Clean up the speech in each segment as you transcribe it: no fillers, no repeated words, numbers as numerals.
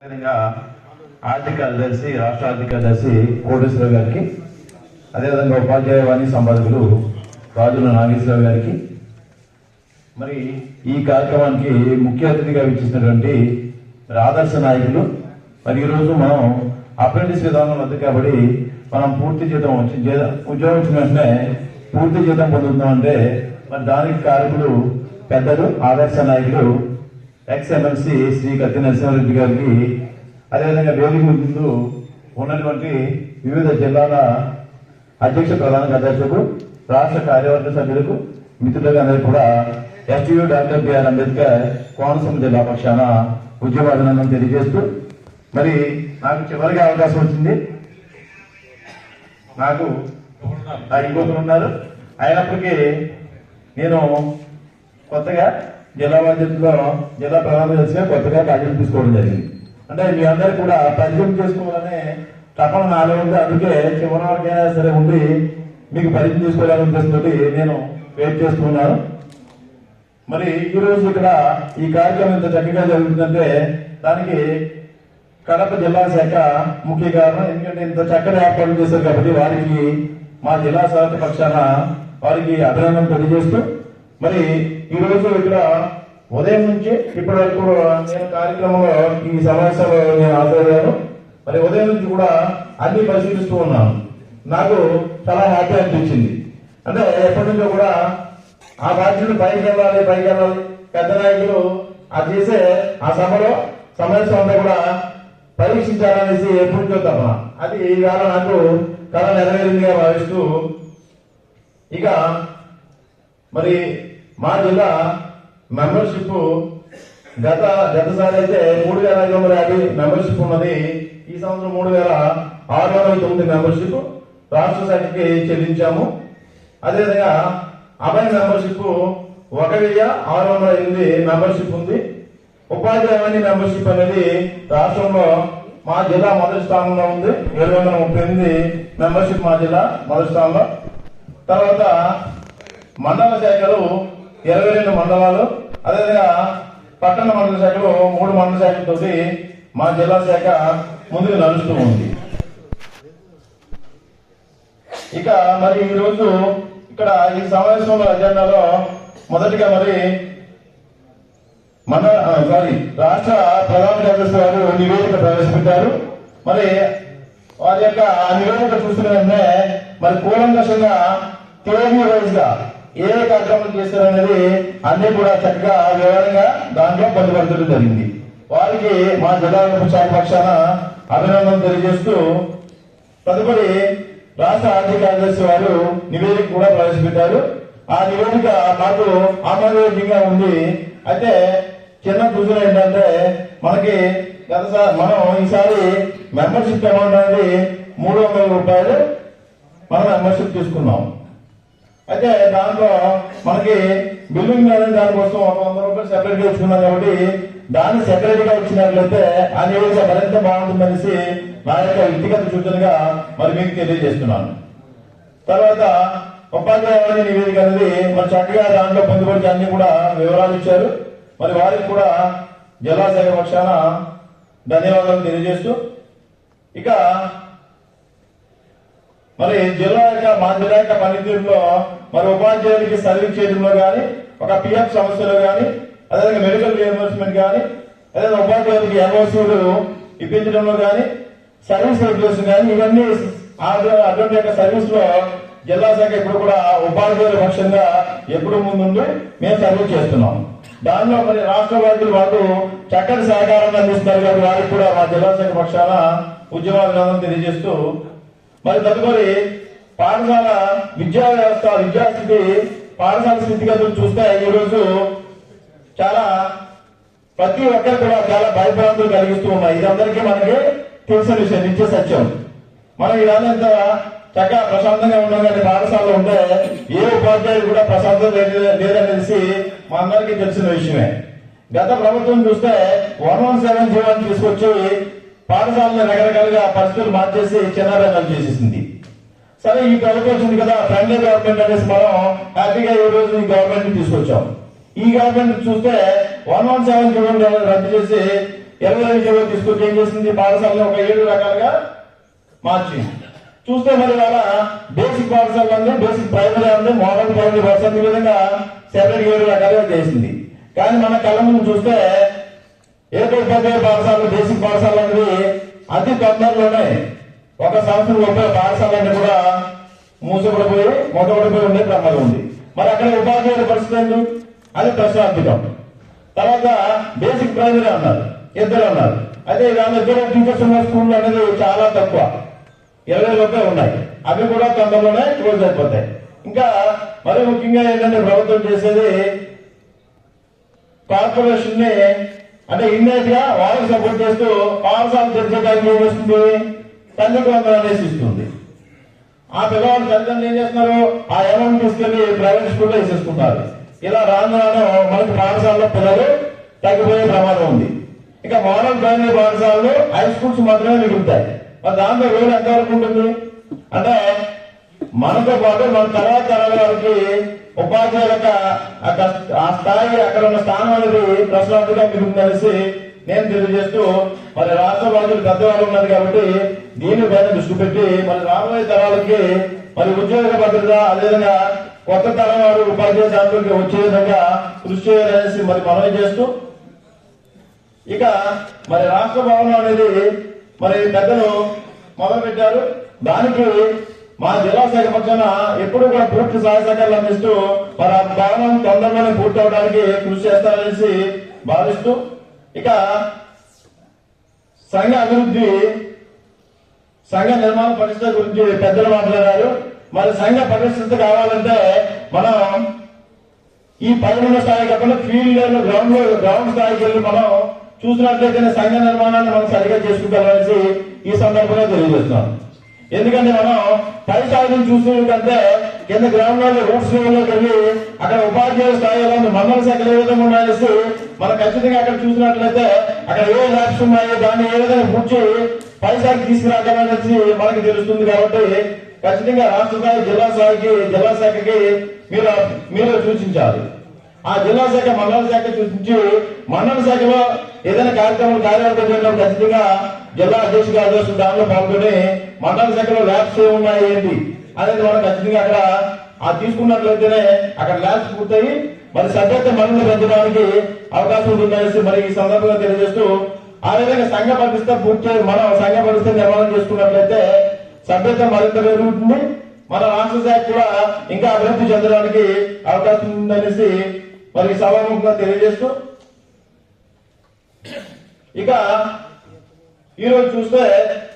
ఆర్థిక కార్యదర్శి రాష్ట్ర ఆర్థిక కార్యదర్శి కోటేశ్వరరావు గారికి, అదేవిధంగా ఉపాధ్యాయ వాణి సంపాదకులు రాజుల నాగేశ్వరరావు గారికి, మరి ఈ కార్యక్రమానికి ముఖ్య అతిథిగా విచ్చేసినటువంటి ఆదర్శ నాయకులు, మరి ఈరోజు మనం అప్రెంటిస్ విధానం రద్దు కాబట్టి మనం పూర్తి జీతం ఉద్యోగం వచ్చిన వెంటనే పూర్తి జీతం పొందుతున్నామంటే మరి దానికి కారకులు పెద్దలు ఆదర్శ నాయకులు ఎక్స్ ఎమ్మెల్సీ శ్రీ కత్తి నరసింహారెడ్డి గారికి, అదేవిధంగా వేదిక ముందు ఉన్నటువంటి వివిధ జిల్లాల అధ్యక్ష ప్రధాన కార్యదర్శులకు, రాష్ట్ర కార్యవర్గ సభ్యులకు, మిత్రులకు అందరికీ కూడా STU doctor BR Ambedkar Konaseema జిల్లా పక్షాన ఉద్యమాభినందనలు తెలియజేస్తూ, మరి నాకు చివరిగా అవకాశం వచ్చింది. నాకు ఇంకొకరు ఉన్నారు, అయినప్పటికీ నేను కొత్తగా జిల్లా బాధ్యతలో జిల్లా ప్రధాన కార్యదర్శిగా కొత్తగా బాధ్యత తీసుకోవడం జరిగింది. అంటే మీ అందరికీ కూడా పరిచయం చేసుకోవాలనే తపన నాలో ఉంది. అందుకే చివరి వరకైనా సరే ఉండి మీకు పరిచయం చేసుకోవాలనే ఉద్దేశంతో నేను వెయిట్ చేస్తున్నాను. మరి ఈరోజు ఇక్కడ ఈ కార్యక్రమం ఇంత చక్కగా జరుగుతుందంటే దానికి కడప జిల్లా శాఖ ముఖ్య కారణం. ఎందుకంటే ఇంత చక్కగా ఏర్పాటు చేశారు కాబట్టి వారికి మా జిల్లా శాఖ పక్షాన వారికి అభినందన తెలియజేస్తూ, మరి ఈ రోజు ఇక్కడ ఉదయం నుంచి ఇప్పటి వరకు నేను కార్యక్రమంలో ఈ సమావేశంలో నేను హాజరయ్యాను. మరి ఉదయం నుంచి కూడా అన్ని పరిశీలిస్తూ ఉన్నాను. నాకు చాలా హ్యాపీ అనిపించింది. అంటే ఎప్పటి నుంచో కూడా ఆ బాధ్యతలు పైకి వెళ్ళాలి పెద్ద నాయకులు అది చేసే ఆ సభలో సమావేశం అంతా కూడా పరీక్షించాలనేసి ఎప్పటి నుంచో తప్ప అది ఈవేళ నాకు కళ నెరవేరిందిగా భావిస్తూ, ఇక మరి మా జిల్లా మెంబర్షిప్ గతసారి అయితే 3,550 మెంబర్షిప్ ఉన్నది. ఈ సంవత్సరం 3,609 మెంబర్షిప్ రాష్ట్ర శాఖకి చెల్లించాము. అదేవిధంగా అభయ మెంబర్షిప్ 1,608 మెంబర్షిప్ ఉంది. ఉపాధ్యాయ మెంబర్షిప్ అనేది రాష్ట్రంలో మా జిల్లా మొదటి స్థానంలో ఉంది. 738 మెంబర్షిప్ మా జిల్లా మొదటి స్థానంలో. తర్వాత మండల శాఖలు 22 మండలాలు, అదేవిధంగా పట్టణ మండల శాఖలు 3 మండల శాఖలతో మా జిల్లా శాఖ ముందుకు నడుస్తూ ఉంది. ఇక మరి ఈరోజు ఇక్కడ ఈ సమావేశంలో అజెండాలో మొదటిగా మరి రాష్ట్ర ప్రధాన కార్యదర్శి వారు నివేదిక ప్రవేశపెట్టారు. మరి వారి యొక్క ఆ నివేదిక చూసిన వెంటనే మరి కూలంకషంగా తేదీ వైజ్ గా ఏ కార్యక్రమం చేశారనేది అన్ని కూడా చక్కగా వివరంగా దాంట్లో పొందుపరచడం జరిగింది. వారికి మా జిల్లా శాఖ పక్షాన అభినందనలు తెలియజేస్తూ, తదుపరి రాష్ట్ర ఆర్థిక కార్యదర్శి వారు నివేదిక కూడా ప్రవేశపెట్టారు. ఆ నివేదిక నాకు ఆమోదయోగ్యంగా ఉంది. అయితే చిన్న సూచన ఏంటంటే మనకి మనం ఈసారి మెంబర్షిప్ అమౌంట్ అనేది 300 రూపాయలు మనం మెంబర్షిప్ తీసుకున్నాం. అయితే దాంట్లో మనకి బిల్లింగ్ అనేది దానికోసం 100 రూపాయలు సెపరేట్ గా ఇచ్చుకున్నాం కాబట్టి దాన్ని సెపరేట్ గా ఇచ్చినట్లయితే ఆ నివేదిక మరింత బాగుంటుందనేసి నా యొక్క వ్యక్తిగత సూచనగా మరి మీకు తెలియజేస్తున్నాను. తర్వాత ఉపాధ్యాయ నివేదిక అనేది మరి చక్కగా దాంట్లో పొందుపరిచి అన్ని కూడా వివరాలు ఇచ్చారు. మరి వారికి కూడా జిల్లా శాఖ పక్షాన ధన్యవాదాలు తెలియజేస్తూ, ఇక మరి మా జిల్లా యొక్క పనితీరులో మరి ఉపాధ్యాయులకి సర్వీస్ చేయడంలో కానీ, ఒక పిఎఫ్ సమస్యలో కానీ, అదేవిధంగా మెడికల్ రియంబర్స్మెంట్ కానీ, అదేవిధంగా ఉపాధ్యాయులకి ఎన్ఓసీలు ఇప్పించడంలో కానీ, సర్వీస్ రెగ్యులేషన్ కానీ, ఇవన్నీ అటువంటి యొక్క సర్వీస్ లో జిల్లా శాఖ ఇప్పుడు కూడా ఉపాధ్యాయుల పక్షంగా ఎప్పుడు ముందుండి మేము సర్వీస్ చేస్తున్నాం. దానిలో మరి రాష్ట్ర బాధ్యులు వాళ్ళు చక్కటి సహకారాన్ని అందిస్తున్నారు కాబట్టి వారికి కూడా మా జిల్లా శాఖ పక్షాన ఉద్యమాభినందనలు తెలియజేస్తూ, మరి తదుపరి పాఠశాల విద్యా వ్యవస్థ విద్యాస్థితి పాఠశాల స్థితిగతులు చూస్తే ఈరోజు చాలా ప్రతి ఒక్కరు కూడా చాలా భయభ్రాంతులు కలిగిస్తూ ఉన్నాయి. ఇదందరికీ మనకి తెలిసిన విషయం, నిత్య సత్యం. మనం ఇదంతా ఎంత చక్కగా ప్రశాంతంగా ఉండాలని పాఠశాలలో ఉంటే ఏ ఉపాధ్యాయులు కూడా ప్రశాంతం లేదనేసి మా అందరికీ తెలిసిన విషయమే. గత ప్రభుత్వం చూస్తే 117 జీవాన్ని తీసుకొచ్చి పాఠశాలను రకరకాలుగా పరిస్థితులు మార్చేసి చిన్నాభిన్నం చేసేసింది. సరే ఈ ప్రభుత్వం వచ్చింది కదా, ఫ్రెండ్లీ గవర్నమెంట్ అనేసి మనం హ్యాపీగా ఈ రోజు ఈ గవర్నమెంట్ తీసుకొచ్చాం. ఈ గవర్నమెంట్ చూస్తే 117 జీవన్ రద్దు చేసి ఎల్ఐజీలో తీసుకొచ్చి ఏం చేసింది, పాఠశాలను ఒక 7 రకాలుగా మార్చింది. చూస్తే మరి వాళ్ళ బేసిక్ పాఠశాల ఉంది, బేసిక్ ప్రైమరీ ఉంది, మోడల్ ప్రైమరీ పాఠశాల, ఈ విధంగా సెపరేట్ 7 రకాలుగా చేసింది. కానీ మన కళ్ళ ముందు చూస్తే ఏకైక పాఠశాలలు, బేసిక్ పాఠశాల అనేది అతి తొందరలోనే 1 సంవత్సరం లోపల పాఠశాలన్నీ కూడా మూసపడిపోయి మూతపడిపోయి ఉండే ప్రమాదం ఉంది. మరి అక్కడ ఉపాధ్యాయుల పరిస్థితి ఏంటి, అది ప్రశ్నార్థకం. తర్వాత బేసిక్ ప్రైమరీ అన్నారు, 2 అన్నారు. అయితే వాళ్ళ 2 టీచర్స్ ఉన్న స్కూల్ అనేది చాలా తక్కువ, 20 లోపే ఉన్నాయి. అవి కూడా తొందరలోనే క్లోజ్ అయిపోతాయి. ఇంకా మరి ముఖ్యంగా ఏంటంటే ప్రభుత్వం చేసేది కార్పొరేషన్ ని అంటే ఇమ్మీడియట్ గా వాళ్ళకి సపోర్ట్ చేస్తూ పాఠశాల తెరిచేదానికి ఏం చేస్తుంది, తల్లికి వందలు అనేసి ఇస్తుంది. ఆ పిల్లవాళ్ళు తల్లిదండ్రులు ఏం చేస్తున్నారు, ఆ అమౌంట్ తీసుకెళ్లి ప్రైవేట్ స్కూల్లో వేసేసుకుంటారు. ఇలా రాను రాను మనకి పాఠశాలలో పిల్లలు తగ్గిపోయే ప్రమాదం ఉంది. ఇక మోడల్ ప్రైమరీ పాఠశాలలు హై స్కూల్స్ మాత్రమే మిగులుతాయి. మరి దాంట్లో రోజు ఎంతవరకు ఉంటుంది అంటే మనతో పాటు మన తర్వాత తరాల వారికి ఉపాధ్యాయుల ఆ స్థాయి, అక్కడ ఉన్న స్థానం అనేది ప్రశ్నార్థంగా మిగులుతుందనేసి నేను తెలియజేస్తూ, మరి రాష్ట్ర బాధ్యులు పెద్దవాళ్ళు ఉన్నారు కాబట్టి దీనిపైన దృష్టి పెట్టి మరి రాబోయే తరాలకి మరి ఉద్యోగ భద్రత, అదేవిధంగా కొత్త తరం వారు ఉపాధ్యాయ శాఖకి వచ్చే విధంగా కృషి చేయాలనేసి మరి మనవి చేస్తూ, ఇక మరి రాష్ట్ర భవనం అనేది మరి పెద్దలు మొదలు పెట్టారు. దానికి మా జిల్లా శాఖ పక్షాన ఎప్పుడు కూడా పూర్తి సహాయ సహకారాలు అందిస్తూ మరి ఆ భవనం తొందరలోనే పూర్తి అవడానికి కృషి చేస్తారనేసి భావిస్తూ, ఇక సంఘ అభివృద్ధి, సంఘ నిర్మాణ పరిస్థితి గురించి పెద్దలు మాట్లాడారు. మరి సంఘ పరిస్థితి కావాలంటే మనం ఈ 11వ స్థాయి కాకుండా ఫీల్డ్ లెవెల్ గ్రౌండ్ స్థాయికి వెళ్ళి మనం చూసినట్లయితేనే సంఘ నిర్మాణాన్ని మనం సరిగా చేసుకుంటామనేసి ఈ సందర్భంగా తెలియజేస్తున్నాం. ఎందుకంటే మనం పై స్థాయిని చూసే కంటే కింద గ్రౌండ్ లో రూట్స్ లెవెల్లోకి వెళ్ళి అక్కడ ఉపాధ్యాయ స్థాయిలో మండల శాఖలు ఏ విధంగా ఉన్నాయనేసి మనం ఖచ్చితంగా అక్కడ చూసినట్లయితే అక్కడ ఏ ల్యాబ్స్ ఉన్నాయో దాన్ని ఏ విధంగా పూర్చి పై స్థాయికి తీసుకురాగలనేసి మనకి తెలుస్తుంది. కాబట్టి ఖచ్చితంగా రాష్ట్ర స్థాయి, జిల్లా శాఖకి మీరు సూచించాలి. ఆ జిల్లా శాఖ, మండల శాఖ సూచించి మండల శాఖలో ఏదైనా కార్యవర్గం చేయడం ఖచ్చితంగా జిల్లా అధ్యక్షుడు కార్యదర్శులు దానిలో పాల్గొని మండల శాఖలో ల్యాబ్స్ ఏమున్నాయి ఏంటి అనేది మనం ఖచ్చితంగా అక్కడ తీసుకున్నట్లయితేనే అక్కడ ల్యాబ్స్ పూర్తయి మరి సభ్యత్వ మనులు పెంచడానికి అవకాశం ఉంటుందనేసి మరి ఈ సందర్భంగా తెలియజేస్తూ, ఆ విధంగా సంఘ పరిస్థితి మనం సంఘ పరిస్థితి నిర్మాణం చేసుకున్నట్లయితే సభ్యత్వం మరింత పెరుగుతుంది, మన రాష్ట్ర శాఖ కూడా ఇంకా అభివృద్ధి చెందడానికి అవకాశం ఉందనేసి మరి సభాముఖంగా తెలియజేస్తూ, ఇక ఈరోజు చూస్తే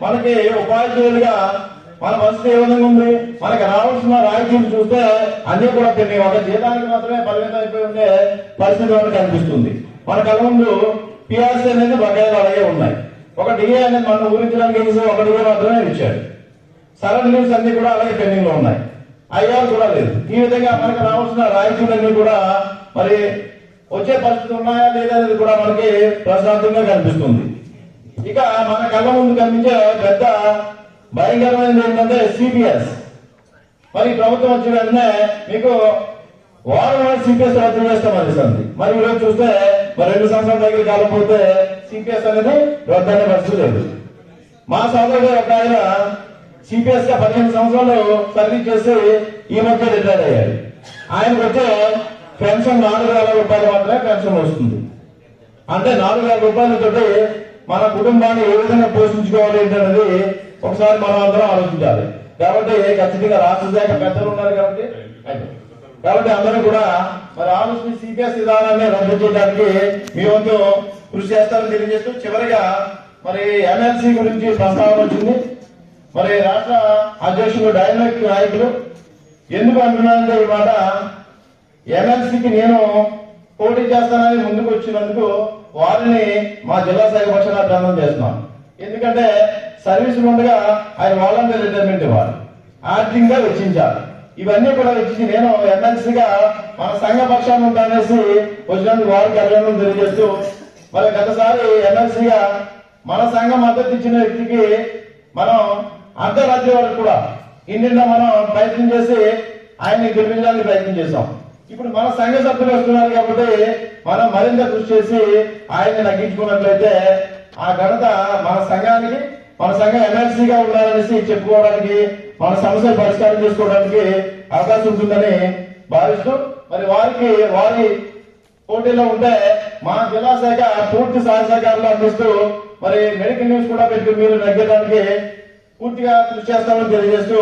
మనకి ఉపాధ్యాయులుగా మన పరిస్థితి ఏ విధంగా ఉంది, మనకి రావాల్సిన రాయితీలు చూస్తే అన్ని కూడా పెరిగి ఒక జీతానికి మాత్రమే పరిమితం అయిపోయి ఉండే పరిస్థితి మనకు కనిపిస్తుంది. మన కళ్ళ ముందు పిఆర్సీ అనేది బకాయిలు అలాగే ఉన్నాయి. ఒక డిఏ అనేది మనం ఊరించడానికి ఒక డిఏ మాత్రమే ఇచ్చాడు. సరళ లీవ్స్ అన్ని కూడా అలాగే పెండింగ్ లో ఉన్నాయి, ఐఆర్ కూడా లేదు. ఈ విధంగా మనకు రావాల్సిన రాయితీలన్నీ కూడా మరి వచ్చే పరిస్థితి ఉన్నాయా లేదా అనేది కూడా మనకి ప్రశాంతంగా కనిపిస్తుంది. ఇక మన కళ్ళ ముందు కనిపించే పెద్ద భయంకరమైనది ఏంటంటే సిపిఎస్. మరి ప్రభుత్వం వచ్చిన వెంటనే మీకు వారం సిపిఎస్ రద్దు చేస్తామనిస్తుంది. మరి ఈరోజు చూస్తే మరి 2 సంవత్సరాల దగ్గర కాలం పోతే సిపిఎస్ అనేది రద్దు అనే పరిస్థితి లేదు. మా సోదరుడు ఒక ఆయన సిపిఎస్ గా 15 సంవత్సరాలు సర్వీస్ చేసి ఈ మధ్య రిటైర్ అయ్యాడు. ఆయనకు వచ్చే పెన్షన్ 4,000 రూపాయలు మాత్రమే పెన్షన్ వస్తుంది. అంటే 4,000 రూపాయలతో మన కుటుంబాన్ని ఏ విధంగా పోషించుకోవాలి ఏంటనేది ఒకసారి మనం అందరం ఆలోచించాలి. కాబట్టి ఖచ్చితంగా రాష్ట్ర శాఖ పెద్దలు ఉన్నారు కాబట్టి అందరూ కూడా మరి ఆలోచన సిపిఎస్ విధానాన్ని రద్దు చేయడానికి మీ వంతు కృషి చేస్తారని తెలియజేస్తూ, చివరిగా మరి ఎమ్మెల్సీ గురించి ప్రస్తావన వచ్చింది. మరి రాష్ట్ర అధ్యక్షులు డైనమిక్ నాయకులు ఎందుకు అంటున్నారంటే ఈ మాట, ఎమ్మెల్సీకి నేను పోటీ చేస్తానని ముందుకు వచ్చినందుకు వారిని మా జిల్లా శాఖ పక్షాన అభినందన చేస్తున్నాం. ఎందుకంటే సర్వీసులు ఉండగా ఆయన వాలంటీర్ రిటైర్మెంట్ ఇవ్వాలి, ఆర్థికంగా వెచ్చించాలి. ఇవన్నీ కూడా వెచ్చించి నేను ఎమ్మెల్సీగా మన సంఘ పక్షాన్ని ఉంటానేసి వచ్చినందుకు వారికి అభినందనలు తెలియజేస్తూ, మరి గతసారి ఎమ్మెల్సీగా మన సంఘ మద్దతు ఇచ్చిన వ్యక్తికి మనం అంతర్రాజ్య వరకు కూడా ఇండియా మనం ప్రయత్నం చేసి ఆయన్ని గెలిపించడానికి ప్రయత్నం చేశాం. ఇప్పుడు మన సంఘ సభ్యులు వస్తున్నారు కాబట్టి మనం మరింత కృషి చేసి ఆయన్ని నగ్గించుకున్నట్లయితే ఆ ఘనత మన సంఘానికి, మన సంఘం ఎమ్మెల్సీగా ఉండాలనేసి చెప్పుకోవడానికి, మన సమస్యలు పరిష్కారం చేసుకోవడానికి అవకాశం ఉంటుందని భావిస్తూ మరి వారి పోటీలో ఉంటే మా జిల్లా శాఖ పూర్తి సహాయ సహకారాలు అందిస్తూ మరి మెడికల్ న్యూస్ కూడా పెట్టుకుని మీరు నెగ్గడానికి పూర్తిగా కృషి చేస్తామని తెలియజేస్తూ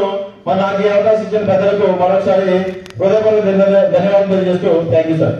మరి నాకు ఈ అవకాశం ఇచ్చిన పెద్దలకు మరొకసారి హృదయపూర్వక ధన్యవాదాలు తెలియజేస్తూ థ్యాంక్ యూ సార్.